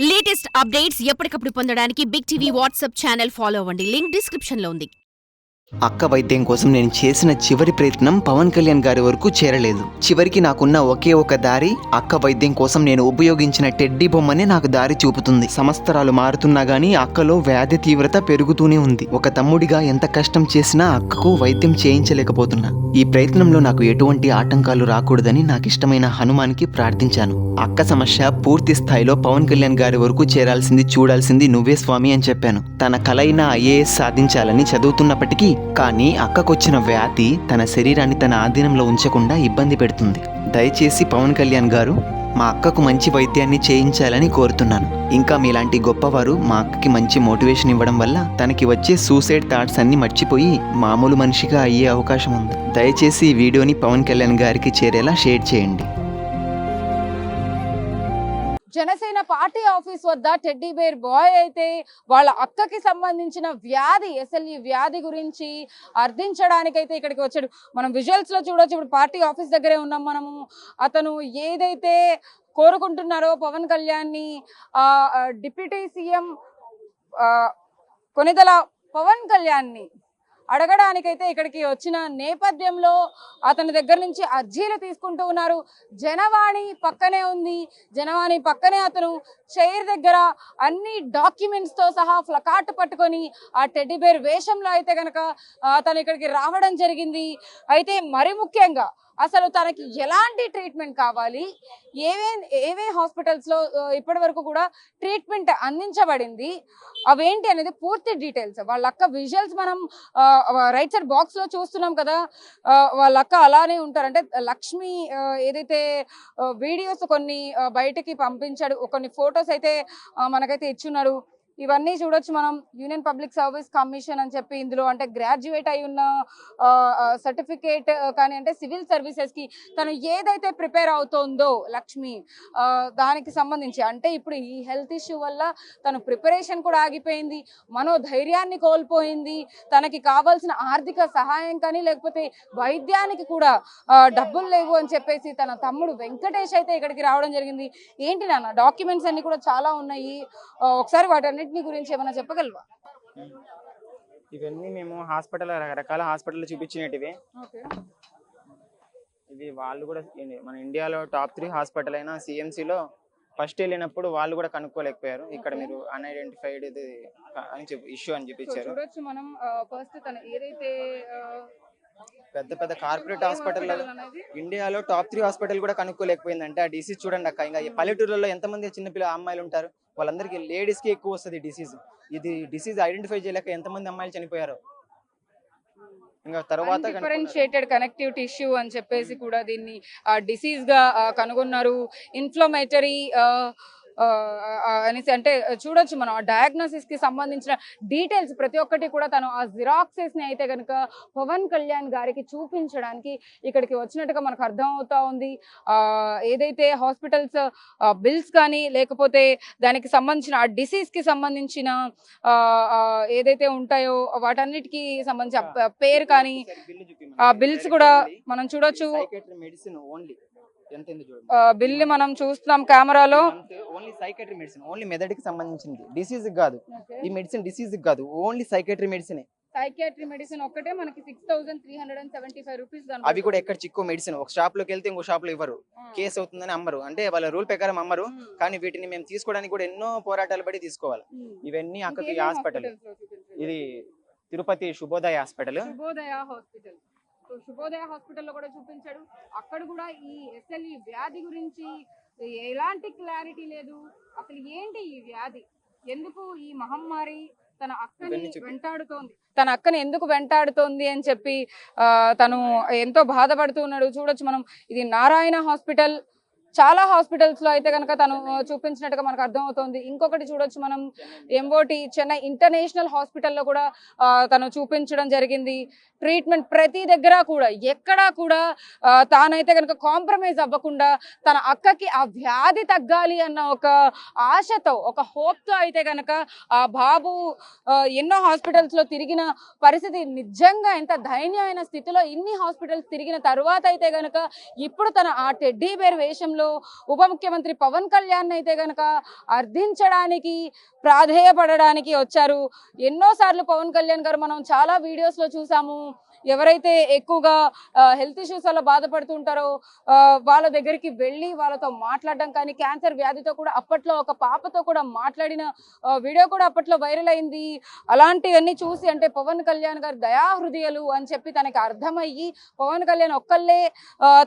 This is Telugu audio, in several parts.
లేటెస్ట్ అప్డేట్స్ ఎప్పటికప్పుడు పొందడానికి big TV WhatsApp channel follow అవ్వండి. లింక్ డిస్క్రిప్షన్ లో ఉంది. అక్క వైద్యం కోసం నేను చేసిన చివరి ప్రయత్నం పవన్ కళ్యాణ్ గారి వరకు చేరలేదు. చివరికి నాకున్న ఒకే ఒక దారి అక్క వైద్యం కోసం నేను ఉపయోగించిన టెడ్డీ బొమ్మనే నాకు దారి చూపుతుంది. సంవత్సరాలు మారుతున్నా గానీ అక్కలో వ్యాధి తీవ్రత పెరుగుతూనే ఉంది. ఒక తమ్ముడిగా ఎంత కష్టం చేసినా అక్కకు వైద్యం చేయించలేకపోతున్నా. ఈ ప్రయత్నంలో నాకు ఎటువంటి ఆటంకాలు రాకూడదని నాకు ఇష్టమైన హనుమాన్కి ప్రార్థించాను. అక్క సమస్య పూర్తి స్థాయిలో పవన్ కళ్యాణ్ గారి వరకు చేరాల్సింది, చూడాల్సింది నువ్వే స్వామి అని చెప్పాను. తన కలైన ఐఏఎస్ సాధించాలని చదువుతున్నప్పటికీ కానీ అక్కకొచ్చిన వ్యాధి తన శరీరాన్ని తన ఆధీనంలో ఉంచకుండా ఇబ్బంది పెడుతుంది. దయచేసి పవన్ కళ్యాణ్ గారు మా అక్కకు మంచి వైద్యాన్ని చేయించాలని కోరుతున్నాను. ఇంకా మీలాంటి గొప్పవారు మా అక్కకి మంచి మోటివేషన్ ఇవ్వడం వల్ల తనకి వచ్చే సూసైడ్ థాట్స్ అన్ని మర్చిపోయి మామూలు మనిషిగా అయ్యే అవకాశం ఉంది. దయచేసి ఈ వీడియోని పవన్ కళ్యాణ్ గారికి చేరేలా షేర్ చేయండి. జనసేన పార్టీ ఆఫీస్ వద్ద టెడ్డీ బేర్ బాయ్ అయితే వాళ్ళ అక్కకి సంబంధించిన వ్యాధి, అసలు ఈ వ్యాధి గురించి అర్థించడానికైతే ఇక్కడికి వచ్చాడు. మనం విజువల్స్ లో చూడొచ్చు. ఇప్పుడు పార్టీ ఆఫీస్ దగ్గరే ఉన్నాం మనము. అతను ఏదైతే కోరుకుంటున్నారో పవన్ కళ్యాణ్ ని, డిప్యూటీ సీఎం కొనిదెల పవన్ కళ్యాణ్ ని అడగడానికైతే ఇక్కడికి వచ్చిన నేపథ్యంలో అతని దగ్గర నుంచి అర్జీలు తీసుకుంటూ ఉన్నారు. జనవాణి పక్కనే ఉంది. జనవాణి పక్కనే అతను చైర్ దగ్గర అన్ని డాక్యుమెంట్స్ తో సహా ప్లకార్డ్ పట్టుకొని ఆ టెడ్డీ బేర్ వేషంలో అయితే కనుక అతను ఇక్కడికి రావడం జరిగింది. అయితే మరి ముఖ్యంగా అసలు తనకి ఎలాంటి ట్రీట్మెంట్ కావాలి, ఏవే హాస్పిటల్స్ లో ఇప్పటి వరకు కూడా ట్రీట్మెంట్ అందించబడింది, అవేంటి అనేది పూర్తి డీటెయిల్స్ వాళ్ళ అక్క విజువల్స్ మనం రైట్ సైడ్ బాక్స్ లో చూస్తున్నాం కదా. వాళ్ళ అక్క అలానే ఉంటారు. అంటే లక్ష్మి ఏదైతే వీడియోస్ కొన్ని బయటికి పంపించాడు, కొన్ని ఫొటోస్ అయితే మనకైతే ఇచ్చున్నాడు. ఇవన్నీ చూడొచ్చు మనం. యూనియన్ పబ్లిక్ సర్వీస్ కమిషన్ అని చెప్పి ఇందులో అంటే గ్రాడ్యుయేట్ అయి ఉన్న సర్టిఫికేట్ కానీ, అంటే సివిల్ సర్వీసెస్ కి తను ఏదైతే ప్రిపేర్ అవుతుందో లక్ష్మి, దానికి సంబంధించి అంటే ఇప్పుడు ఈ హెల్త్ ఇష్యూ వల్ల తను ప్రిపరేషన్ కూడా ఆగిపోయింది, మనోధైర్యాన్ని కోల్పోయింది. తనకి కావాల్సిన ఆర్థిక సహాయం కానీ లేకపోతే వైద్యానికి కూడా డబ్బులు లేవు అని చెప్పేసి తన తమ్ముడు వెంకటేష్ అయితే ఇక్కడికి రావడం జరిగింది. ఏంటి నాన్న, డాక్యుమెంట్స్ అన్ని కూడా చాలా ఉన్నాయి, ఒకసారి వాటన్నిటిని గురించి ఏమైనా చెప్పగలవా? ఇవన్నీ మేము హాస్పిటల్, రకరకాల హాస్పిటల్ చూపించినటివి. ఇది వాళ్ళు కూడా మన ఇండియాలో టాప్ 3 హాస్పిటల్ అయిన సిఎంసిలో ఫస్ట్ వెళ్ళినప్పుడు వాళ్ళు కూడా కనుక్కోలేకపోయారు. ఇక్కడ మీరు అన్ఐడెంటిఫైడ్ అని చెప్పి ఇష్యూ అని చెప్పించారు. చూడొచ్చు మనం. ఫస్ట్ తన ఏదైతే పెద్ద పెద్ద కార్పొరేట్ హాస్పిటల్ ఇండియాలో టాప్ 3 హాస్పిటల్ కూడా కనుక్కోలేకపోయిందంటే ఆ డిసీజ్ చూడండి అక్క. ఇంకా పల్లెటూరులో ఎంతమంది చిన్నపిల్ల అమ్మాయిలు ఉంటారు, వాళ్ళందరికీ లేడీస్ కి ఎక్కువ వస్తుంది డిసీజ్. ఇది డిసీజ్ ఐడెంటిఫై చేయలేక ఎంతమంది అమ్మాయిలు చనిపోయారు. ఇంకా తర్వాత డిఫరెన్షియేటెడ్ కనెక్టివిటీ ఇష్యూ అని చెప్పేసి కూడా దీన్ని డిసీజ్ గా కనుగొన్నారు. ఇన్ఫ్లమేటరీ అనేసి అంటే చూడొచ్చు మనం. ఆ డయాగ్నోసిస్ కి సంబంధించిన డీటెయిల్స్ ప్రతి ఒక్కటి కూడా తను ఆ జిరాక్సెస్ ని అయితే కనుక పవన్ కళ్యాణ్ గారికి చూపించడానికి ఇక్కడికి వచ్చినట్టుగా మనకు అర్థం అవుతా ఉంది. ఏదైతే హాస్పిటల్స్ బిల్స్ కానీ లేకపోతే దానికి సంబంధించిన ఆ డిసీజ్ కి సంబంధించిన ఏదైతే ఉంటాయో వాటన్నిటికి సంబంధించిన పేరు కానీ ఆ బిల్స్ కూడా మనం చూడొచ్చు. బిల్ మనం చూస్తున్నాం కెమెరాలో. ఓన్లీ సైకాట్రీ మెడిసిన్, ఓన్లీ మెదడుకి సంబంధించింది, డిసీజ్ కాదు. ఈ మెడిసిన్ డిసీజ్ కాదు, only psychiatry medicine. Psychiatry medicine ఒక్కటే మనకి 6375 రూపీస్. అవి కూడా ఎక్కడ చిక్కో మెడిసిన్. ఒక షాప్ లోకి వెళ్తే ఇంకో షాప్ లో ఇవ్వరు, కేసు అవుతుందని అమ్మరు, అంటే వాళ్ళ రూల్ ప్రకారం అమ్మరు. కానీ వీటిని మేము తీసుకోవడానికి కూడా ఎన్నో పోరాటాలు పడి తీసుకోవాలి. ఇవన్నీ అక్కడ హాస్పిటల్, ఇది తిరుపతి శుభోదయ హాస్పిటల్. శుభోదయ హాస్పిటల్లో కూడా చూపించాడు. అక్కడ కూడా ఈ ఎస్ఎల్ఈ వ్యాధి గురించి ఎలాంటి క్లారిటీ లేదు. అసలు ఏంటి ఈ వ్యాధి, ఎందుకు ఈ మహమ్మారి తన అక్కని వెంటాడుతోంది, తన అక్కని ఎందుకు వెంటాడుతోంది అని చెప్పి తను ఎంతో బాధపడుతూ ఉన్నాడు. చూడొచ్చు మనం. ఇది నారాయణ హాస్పిటల్. చాలా హాస్పిటల్స్ లో అయితే కనుక తను చూపించినట్టుగా మనకు అర్థం అవుతుంది. ఇంకొకటి చూడొచ్చు మనం, ఎంఓటి చెన్నై ఇంటర్నేషనల్ హాస్పిటల్లో కూడా తను చూపించడం జరిగింది. ట్రీట్మెంట్ ప్రతి దగ్గర కూడా ఎక్కడా కూడా తానైతే కనుక కాంప్రమైజ్ అవ్వకుండా తన అక్కకి ఆ వ్యాధి తగ్గాలి అన్న ఒక ఆశతో, ఒక హోప్తో అయితే కనుక ఆ బాబు ఎన్నో హాస్పిటల్స్ లో తిరిగిన పరిస్థితి నిజంగా ఎంత దయనీయమైన స్థితిలో ఇన్ని హాస్పిటల్స్ తిరిగిన తర్వాత అయితే కనుక ఇప్పుడు తన ఆ టెడ్డీ బేర్ వేషంలో నేపథ్యంలో ఉప ముఖ్యమంత్రి పవన్ కళ్యాణ్ అయితే గనక అర్థించడానికి ప్రాధేయపడడానికి వచ్చారు. ఎన్నోసార్లు పవన్ కళ్యాణ్ గారు మనం చాలా వీడియోస్ లో చూసాము. ఎవరైతే ఎక్కువగా హెల్త్ ఇష్యూస్ వల్ల బాధపడుతుంటారో వాళ్ళ దగ్గరికి వెళ్ళి వాళ్ళతో మాట్లాడడం కానీ, క్యాన్సర్ వ్యాధితో కూడా అప్పట్లో ఒక పాపతో కూడా మాట్లాడిన వీడియో కూడా అప్పట్లో వైరల్ అయింది. అలాంటివన్నీ చూసి అంటే పవన్ కళ్యాణ్ గారు దయాహృదయాలు అని చెప్పి తనకి అర్థమయ్యి పవన్ కళ్యాణ్ ఒక్కళ్ళే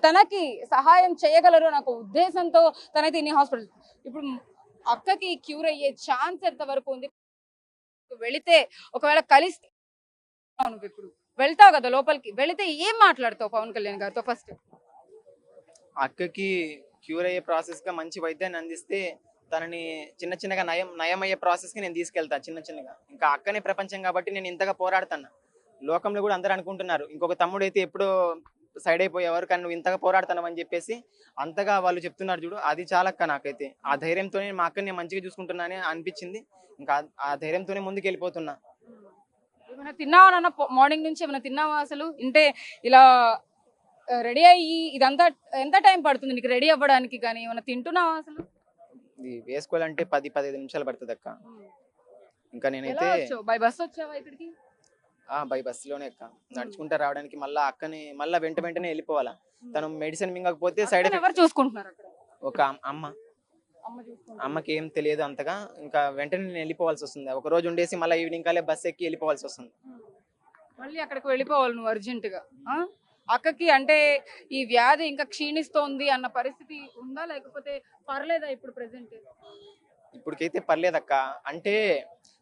తనకి సహాయం చేయగలరు నాకు ఉద్దేశంతో తనైతే ఇన్ని హాస్పిటల్. ఇప్పుడు అక్కకి క్యూర్ అయ్యే ఛాన్స్ ఎంత వరకు ఉంది? వెళితే ఒకవేళ కలిస్తే నువ్వు ఇప్పుడు వెళ్తావు కదా లోపలికి, వెళితే ఏం మాట్లాడతావు పవన్ కళ్యాణ్ గారితో? ఫస్ట్ అక్కకి క్యూర్ అయ్యే ప్రాసెస్ గా మంచి వైద్యాన్ని అందిస్తే తనని చిన్న చిన్నగా నయమయ్యే ప్రాసెస్ కి నేను తీసుకెళ్తా చిన్న చిన్నగా. ఇంకా అక్కనే ప్రపంచం కాబట్టి నేను ఇంతగా పోరాడుతున్నా. లోకంలో కూడా అందరూ అనుకుంటున్నారు ఇంకొక తమ్ముడు అయితే ఎప్పుడో సైడ్ అయిపోయేవారు, కానీ నువ్వు ఇంతగా పోరాడుతున్నావు అని చెప్పేసి అంతగా వాళ్ళు చెప్తున్నారు చూడు. అది చాలక్క నాకైతే ఆ ధైర్యంతోనే మా అక్కని నేను మంచిగా చూసుకుంటున్నానే అనిపించింది. ఇంకా ఆ ధైర్యంతోనే ముందుకు వెళ్ళిపోతున్నా. ఏమైనా తిన్నావా నాన్న? మార్నింగ్ నుంచి ఏమైనా తిన్నావా అసలు? అంటే ఇలా రెడీ అయ్యి ఇదంతా ఎంత టైం పడుతుంది నీకు రెడీ అవ్వడానికి? కానీ ఏమైనా తింటున్నావా అసలు? ఇది వేసుకోవాలంటే 10-15 నిమిషాలు పడుతుంది అక్క. ఇంకా నేనైతే బై బస్ వచ్చావా ఇక్కడికి? బై బస్సులోనే అక్క. నడుచుకుంటా రావడానికి మళ్ళీ అక్కని మళ్ళీ వెంటనే వెళ్ళిపోవాలా. తను మెడిసిన్ మింగకపోతే సైడ్ ఎవరు ఎఫెక్ట్. చూసుకుంటున్నారు అక్కడ? ఒక అమ్మ, అమ్మ చూసుకుంటారు. అమ్మకి ఏం తెలియదు అంతగా. ఇంకా వెంటనే నేను వెళ్ళిపోవాల్సి వస్తుంది. ఒక రోజు ఉండేసి మళ్ళీ ఈవినింగ్ కాలే బస్ ఎక్కి వెళ్ళిపోవాల్సి వస్తుంది. మళ్ళీ అక్కడికి వెళ్ళిపోవాలి నువ్వు అర్జెంటుగా. అక్కకి అంటే ఈ వ్యాధి ఇంకా క్షీణిస్తోంది అన్న పరిస్థితి ఉందా, లేకపోతే పర్లేదా ఇప్పుడు ప్రెసెంట్? ఇప్పటికైతే పర్లేదక్క. అంటే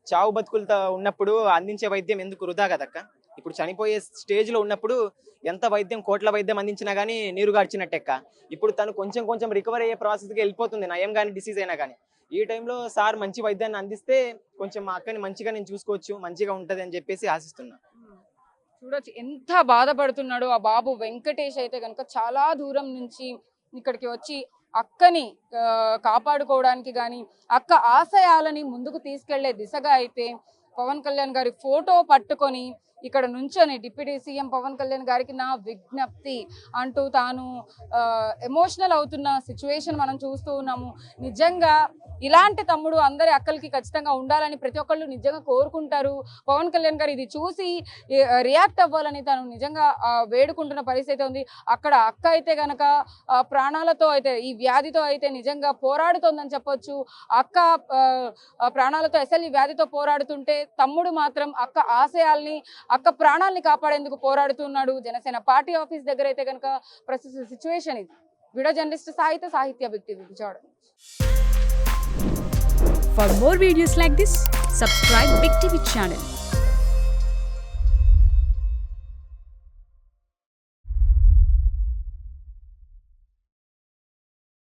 చావు బతుకులతో ఉన్నప్పుడు అందించే వైద్యం ఎందుకు వృధా కదక్క. ఇప్పుడు చనిపోయే స్టేజ్ లో ఉన్నప్పుడు ఎంత వైద్యం, కోట్ల వైద్యం అందించినా గానీ నీరు గార్చినట్టెక్క. ఇప్పుడు తను కొంచెం కొంచెం రికవర్ అయ్యే ప్రాసెస్కి వెళ్ళిపోతుంది, నయం కానీ డిసీజ్ అయినా కానీ. ఈ టైంలో సార్ మంచి వైద్యాన్ని అందిస్తే కొంచెం మా అక్కని మంచిగా నేను చూసుకోవచ్చు, మంచిగా ఉంటది అని చెప్పేసి ఆశిస్తున్నా. చూడొచ్చు ఎంత బాధపడుతున్నాడో ఆ బాబు వెంకటేష్ అయితే కనుక. చాలా దూరం నుంచి ఇక్కడికి వచ్చి అక్కని కాపాడుకోవడానికి కానీ అక్క ఆశయాలని ముందుకు తీసుకెళ్లే దిశగా అయితే పవన్ కళ్యాణ్ గారి ఫోటో పట్టుకొని ఇక్కడ నుంచొని డిప్యూటీ సీఎం పవన్ కళ్యాణ్ గారికి నా విజ్ఞప్తి అంటూ తాను ఎమోషనల్ అవుతున్న సిచ్యువేషన్ మనం చూస్తూ ఉన్నాము. నిజంగా ఇలాంటి తమ్ముడు అందరి అక్కలకి ఖచ్చితంగా ఉండాలని ప్రతి ఒక్కళ్ళు నిజంగా కోరుకుంటారు. పవన్ కళ్యాణ్ గారు ఇది చూసి రియాక్ట్ అవ్వాలని తను నిజంగా వేడుకుంటున్న పరిస్థితి ఉంది. అక్కడ అక్క అయితే గనక ప్రాణాలతో అయితే ఈ వ్యాధితో అయితే నిజంగా పోరాడుతోందని చెప్పొచ్చు. అక్క ప్రాణాలతో అసలు ఈ వ్యాధితో పోరాడుతుంటే తమ్ముడు మాత్రం అక్క ఆశయాల్ని, అక్క ప్రాణాలని కాపాడేందుకు పోరాడుతున్నాడు. జనసేన పార్టీ ఆఫీస్ దగ్గర అయితే కనుక ప్రస్తుత సిచ్యువేషన్ ఇది. Video journalist Sahitya big TV Vijayawada. For more videos like this, subscribe Big TV channel.